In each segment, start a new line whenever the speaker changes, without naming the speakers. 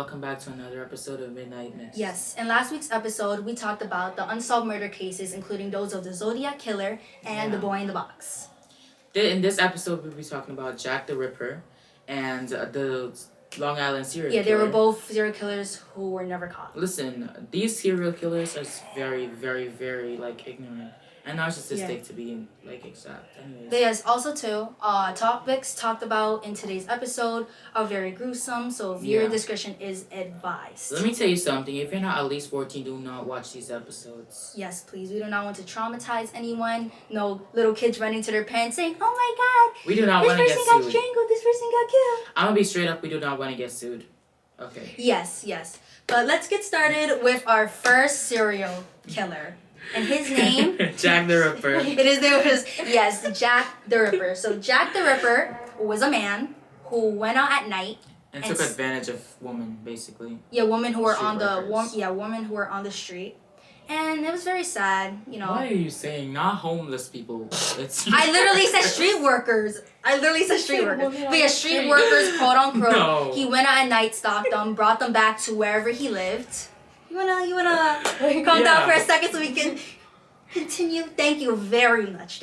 welcome back to another episode of Midnight Mist.
Yes, in last week's episode, we talked about the unsolved murder cases, including those of the Zodiac Killer and the Boy in the Box.
In this episode, we'll be talking about Jack the Ripper and the Long Island serial killer.
Yeah, they were both serial killers who were never caught.
Listen, these serial killers are very, very, very, ignorant and narcissistic to be, exact. Anyways.
But yes, also too, topics talked about in today's episode are very gruesome, so viewer discretion is advised.
Let me tell you something. If you're not at least 14, do not watch these episodes.
Yes, please. We do not want to traumatize anyone. No little kids running to their parents saying, "Oh my God,
we do not want to get sued.
This person got strangled. This person got killed."
I'm gonna be straight up. We do not want to get sued. Okay.
Yes. But let's get started with our first serial killer. And his name...
Jack the Ripper.
His name was, Jack the Ripper. So Jack the Ripper was a man who went out at night
and took advantage of women, basically.
Yeah, women who were
street
women who were on the street. And it was very sad,
Why are you saying not homeless people?
I literally said street workers. But yeah, street workers, quote unquote.
No.
He went out at night, stalked them, brought them back to wherever he lived. You wanna calm down for a second so we can continue? Thank you very much.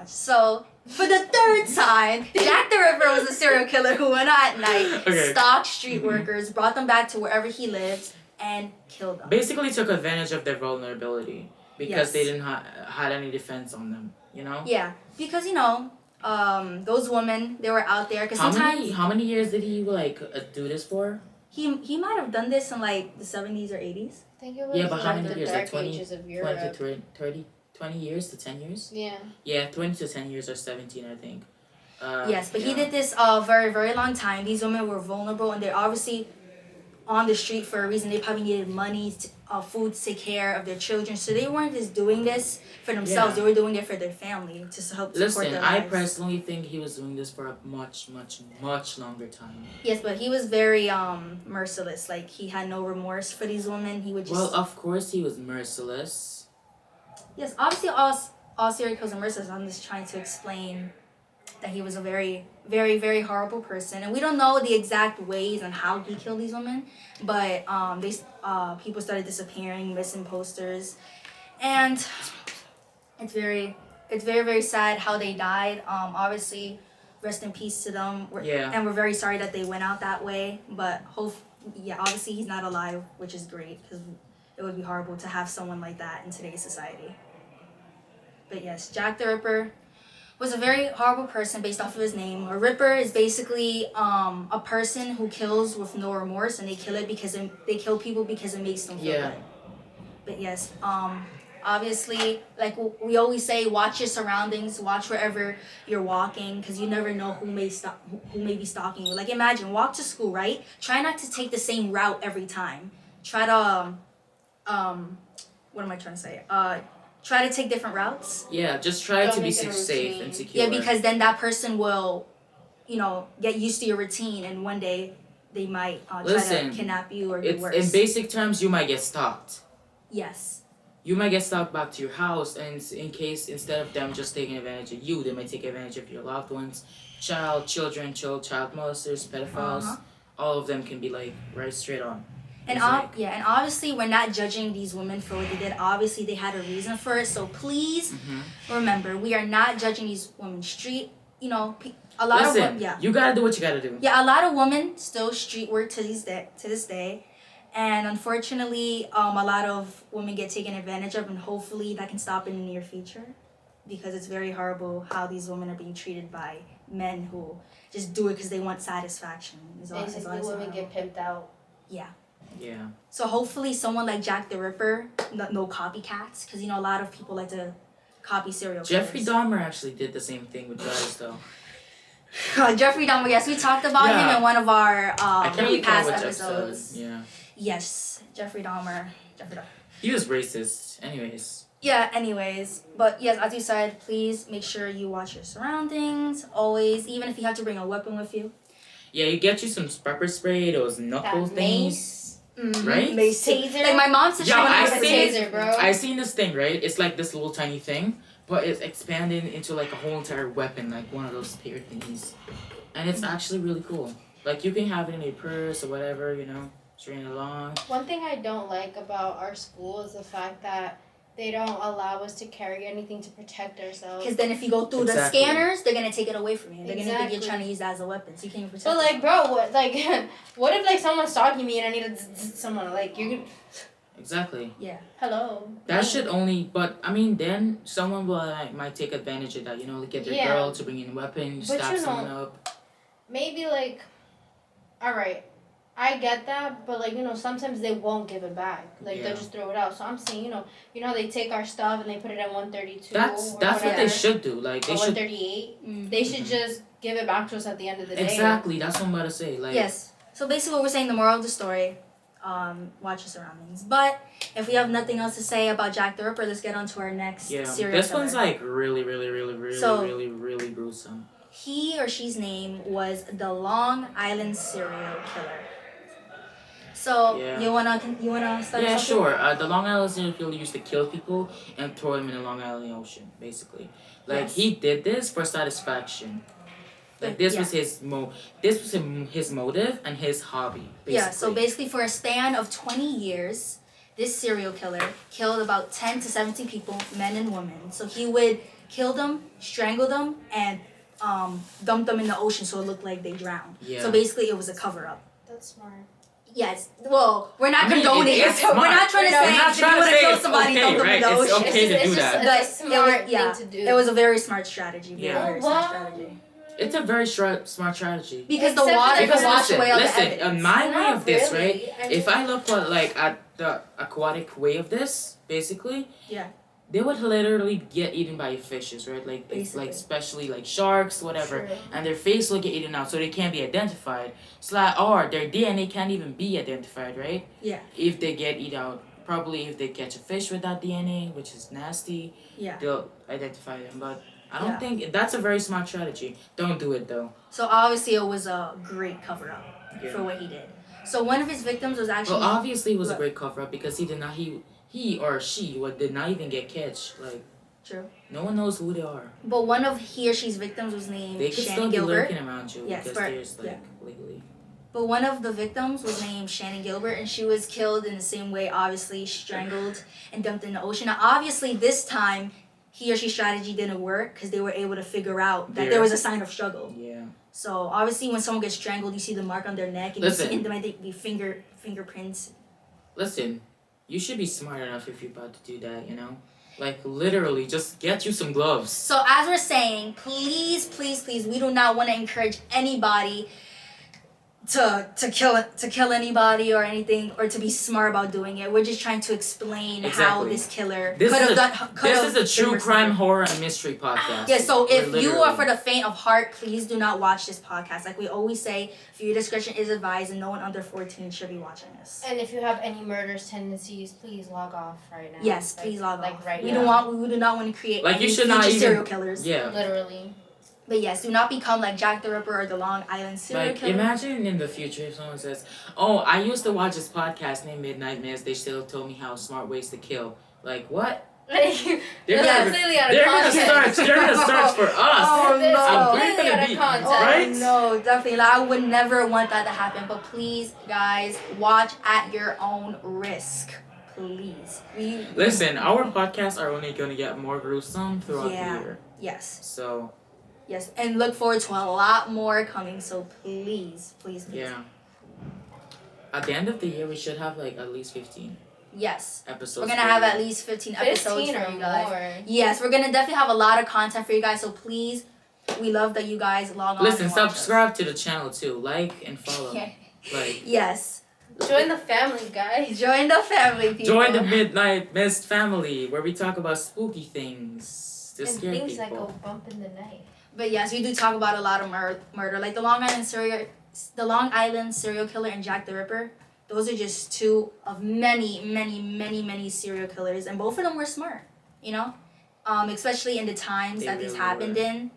So, for the third time, Jack the Ripper was a serial killer who went out at night, stalked street workers, brought them back to wherever he lived, and killed them.
Basically took advantage of their vulnerability because they didn't had any defense on them,
Yeah, because, those women, they were out there. Cause
how many years did he, do this for?
He might have done this in, the 70s or 80s.
I think it was
but how many years?
Dark Ages of Europe.
20 years to 10 years?
Yeah.
Yeah, 20 to 10 years or 17, I think.
Yes, but he did this very, very long time. These women were vulnerable, and they're obviously on the street for a reason. They probably needed money, food to take care of their children. So they weren't just doing this for themselves. They were doing it for their family to help support their lives.
I personally think he was doing this for a much, much, much longer time.
Yes, but he was very merciless. He had no remorse for these women. He would just...
Well, of course he was merciless.
Yes, obviously all serial killers are merciless. I'm just trying to explain that he was a very, very, very horrible person, and we don't know the exact ways and how he killed these women, but people started disappearing, missing posters, and it's very, very sad how they died. Obviously, rest in peace to them. And we're very sorry that they went out that way, but obviously he's not alive, which is great because it would be horrible to have someone like that in today's society. But yes, Jack the Ripper was a very horrible person based off of his name. A Ripper is basically a person who kills with no remorse, and they kill people because it makes them feel good. But yes, obviously, we always say, watch your surroundings, watch wherever you're walking, because you never know who may be stalking you. Imagine, walk to school, right? Try not to take the same route every time. Try to what am I trying to say? Try to take different routes.
Yeah, just try to be safe and secure.
Yeah, because then that person will, get used to your routine, and one day they might try to kidnap you or do worse.
In basic terms, you might get stalked.
Yes.
You might get stalked back to your house, and in case instead of them just taking advantage of you, they might take advantage of your loved ones, child molesters, pedophiles. All of them can be right straight on.
And and obviously we're not judging these women for what they did. Obviously they had a reason for it. So please remember, we are not judging these women. You gotta do what you gotta do. Yeah, a lot of women still street work to this day, and unfortunately, a lot of women get taken advantage of, and hopefully that can stop in the near future, because it's very horrible how these women are being treated by men who just do it because they want satisfaction.
Basically, women get pimped out.
Yeah.
Yeah.
So hopefully someone like Jack the Ripper, no copycats, because a lot of people like to copy serial killers.
Jeffrey Dahmer actually did the same thing with guys, though.
Jeffrey Dahmer, yes, we talked about him in one of our past episodes.
Yeah.
Yes, Jeffrey Dahmer.
He was racist, anyways.
Yeah, but yes, as you said, please make sure you watch your surroundings always, even if you have to bring a weapon with you.
Yeah, you get you some pepper spray, those knuckle things. Right?
Taser. My mom said she wanted a taser, bro.
I seen this thing, right? It's this little tiny thing, but it's expanded into a whole entire weapon, one of those spear thingies. And it's actually really cool. You can have it in your purse or whatever, stringing along.
One thing I don't like about our school is the fact that they don't allow us to carry anything to protect ourselves.
Because then if you go through the scanners, they're gonna take it away from you. They're gonna think you're trying to use that as a weapon, so you can't even protect
But like,
yourself.
bro, what if like someone's stalking me and I need someone like you?
Exactly.
Yeah.
Hello.
That should only, but I mean, then someone will might take advantage of that. Get their girl to bring in weapons,
But
stab someone up.
Maybe like, all right, I get that, but like sometimes they won't give it back. Like they'll just throw it out. So I'm saying they take our stuff and they put it at 132.
That's what they should do. Like they should
138. They should just give it back to us at the end of the day.
Exactly. That's what I'm about to say. Like
yes. So basically, what we're saying, the moral of the story. Watch your surroundings. But if we have nothing else to say about Jack the Ripper, let's get on to our next serial killer.
This one's like really, really, really, really, really, really gruesome.
He or she's name was the Long Island serial killer. So you wanna start?
Yeah,
something?
sure. The Long Island serial killer used to kill people and throw them in the Long Island Ocean, basically. Like he did this for satisfaction. Like this was his his motive and his hobby. Basically.
Yeah. So basically, for a span of 20 years, this serial killer killed about 10 to 17 people, men and women. So he would kill them, strangle them, and dump them in the ocean so it looked like they drowned.
Yeah.
So basically, it was a cover up.
That's smart.
Yes. Well, we're not condoning it. We're not trying to say if you want to kill somebody, dump them in the ocean.
It's okay to do that.
It's a smart thing to do.
It was a very smart strategy. Very smart strategy.
It's a very smart strategy.
Because the water can wash away all the evidence.
Listen, my way of this,
really.
right?
I mean,
if I look at the aquatic way of this, basically, they would literally get eaten by fishes, right? Like especially like sharks, whatever, and their face will get eaten out, so they can't be identified. Or their DNA can't even be identified, right?
Yeah.
If they get eaten out, probably if they catch a fish without DNA, which is nasty, they'll identify them, but. I don't think that's a very smart strategy. Don't do it though.
So obviously it was a great cover up for what he did. So one of his victims was actually.
Well, obviously it was a great cover up because he or she did not even get catch. Like.
True.
No one knows who they are.
But one of he or she's victims was named
they could
Shannon
still
Gilbert.
Be lurking around you because there's legally.
But one of the victims was named Shannon Gilbert, and she was killed in the same way, obviously strangled and dumped in the ocean. Now, obviously, this time. He or she's strategy didn't work because they were able to figure out that there was a sign of struggle.
Yeah.
So obviously, when someone gets strangled, you see the mark on their neck, and you see there might be fingerprints.
Listen, you should be smart enough if you're about to do that. Like literally, just get you some gloves.
So as we're saying, please, we do not want to encourage anybody to kill anybody or anything, or to be smart about doing it. We're just trying to explain how this killer could have done.
This is a true crime, horror, and mystery podcast.
Yeah, so if you are for the faint of heart, please do not watch this podcast. Like we always say, viewer discretion is advised, and no one under 14 should be watching this.
And if you have any murderous tendencies, please log off right now.
Yes, please log off.
Right
we
now.
We do not want to create
like
any
you should not even,
serial killers.
Yeah.
Literally.
But yes, do not become like Jack the Ripper or the Long Island serial killer.
Imagine in the future if someone says, "Oh, I used to watch this podcast named Midnight Mass. They still told me how smart ways to kill." Like what? They're gonna search for us.
Oh no!
Right?
No, definitely. Like, I would never want that to happen. But please, guys, watch at your own risk. Please.
Listen, our podcasts are only gonna get more gruesome throughout the year.
Yes.
So.
Yes, and look forward to a lot more coming. So please.
Yeah. At the end of the year, we should have like at least 15.
Yes.
Episodes.
We're gonna have at least 15 episodes for you guys.
More.
Yes, we're gonna definitely have a lot of content for you guys. So please, we love that you guys log on.
Listen, subscribe to the channel too. Like and follow.
Yes.
Join the family, guys.
Join the family, people.
Join the Midnight Mist family, where we talk about spooky things to scare people.
And things that go bump in the night.
But yes, we do talk about a lot of murder, like the Long Island serial killer and Jack the Ripper. Those are just two of many serial killers, and both of them were smart. Especially in the times that these happened in.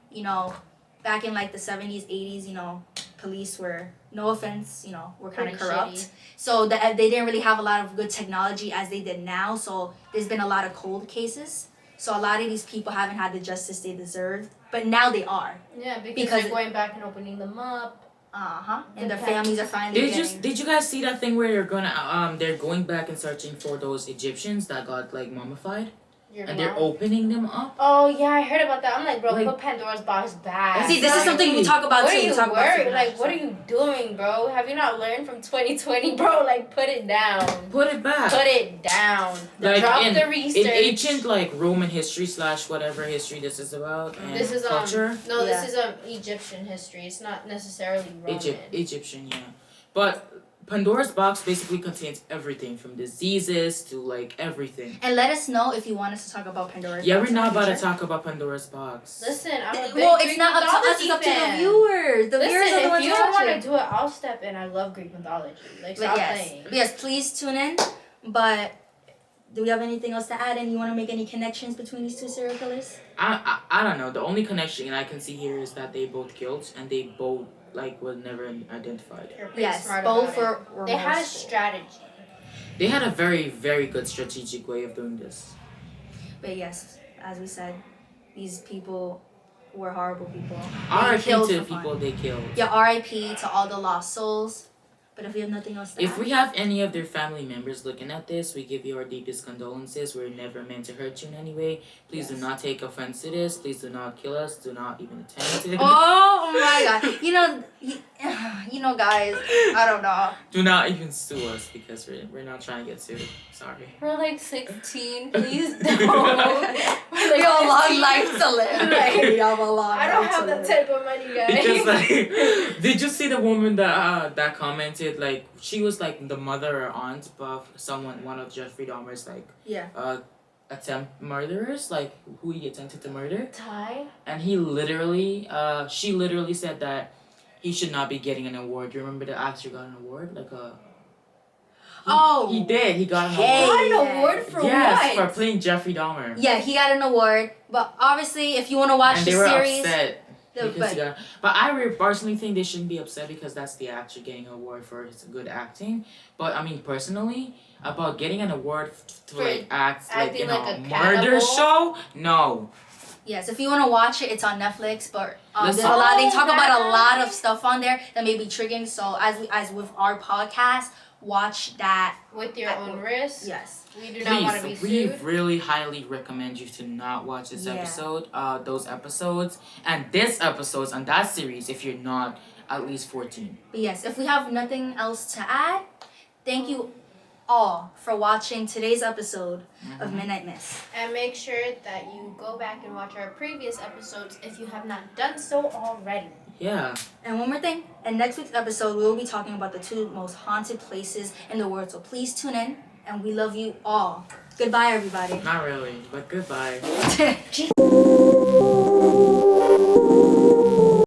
Back in like the 70s, 80s. Police were, no offense, were kind of corrupt.
Shitty.
So they didn't really have a lot of good technology as they did now. So there's been a lot of cold cases. So a lot of these people haven't had the justice they deserved, but now they are.
Yeah, because they're going back and opening them up.
And their
The
families are finally
Did you guys see that thing where they're going back and searching for those Egyptians that got like mummified? And they're opening them up.
Oh yeah, I heard about that. I'm like, bro,
Like-
put Pandora's box back.
See, this is something we talk about
What
too.
are
We
you
talk about
worried?
too.
Like, what are you doing, bro? Have you not learned from 2020, bro? Like, put it down.
Put it back.
Put it down.
Like
Drop
in,
the research.
in ancient like Roman history / whatever history this is about and
This is
culture.
No,
Yeah.
this is Egyptian history. It's not necessarily Roman.
Egyptian, yeah. But Pandora's box basically contains everything from diseases to like everything.
And let us know if you want us to talk about Pandora's
Yeah,
box
we're not
in the
about to
future.
talk about Pandora's box.
Listen, I'm a big
Well, it's
Greek
not up to us.
mythology
It's up to the
fan.
viewers. The viewers
Listen,
are the
if
ones
you
who
don't
watch
want
it.
to do it, I'll step in. I love Greek mythology. Like,
But
stop
yes,
playing.
please tune in. But do we have anything else to add? And you want to make any connections between these two serial killers?
I don't know. The only connection I can see here is that they both killed and they both like were never identified.
You're pretty
Yes,
smart
both
about it.
were
They had a
remorseful.
strategy.
They had a very, very good strategic way of doing this.
But yes, as we said, these people were horrible people.
R.I.P.
killed
to the
for fun.
people they killed.
Yeah, R.I.P. to all the lost souls. But if we have nothing else to
If
add,
we have any of their family members looking at this, we give you our deepest condolences. We're never meant to hurt you in any way. Please do not take offense to this. Please do not kill us. Do not even attempt to.
oh my god, you know, guys, I don't know.
Do not even sue us because we're not trying to get sued. Sorry.
We're like 16. Please don't.
We have a long life to live.
Right.
We have a long
I don't
life
have
to
that
live.
type of money, guys.
Because like, did you see the woman that commented like she was like the mother or aunt of one of Jeffrey Dahmer's like
Yeah.
attempt murderers, like who he attempted to murder,
Ty?
and she literally said that he should not be getting an award. You remember the actor got an award, like a. He did. He got an
Hey.
award.
Got an award for
Yes,
what?
for playing Jeffrey Dahmer.
Yeah, he got an award. But obviously, if you want to watch
And
the
they were
series,
upset. Because
but
he got, but I personally think they shouldn't be upset because that's the actor getting an award for his good acting. But I mean, personally, about getting an award to
For
like act like
acting
in
like
a
a
murder
cannibal?
show, no.
yes, if you want to watch it, it's on Netflix. But there's
Listen-
a lot. They talk about a lot of
nice.
stuff on there that may be triggering. So as with our podcast, watch that.
With your own risk.
Yes.
We do not want to be
Please, we
sued.
really highly recommend you to not watch this
Yeah.
episode, those episodes, and this episodes and that series if you're not at least 14.
But yes, if we have nothing else to add, thank you all for watching today's episode of Midnight Miss.
And make sure that you go back and watch our previous episodes if you have not done so already.
Yeah.
And one more thing, in next week's episode, we will be talking about the 2 most haunted places in the world. So please tune in, and we love you all. Goodbye, everybody.
Not really, but goodbye.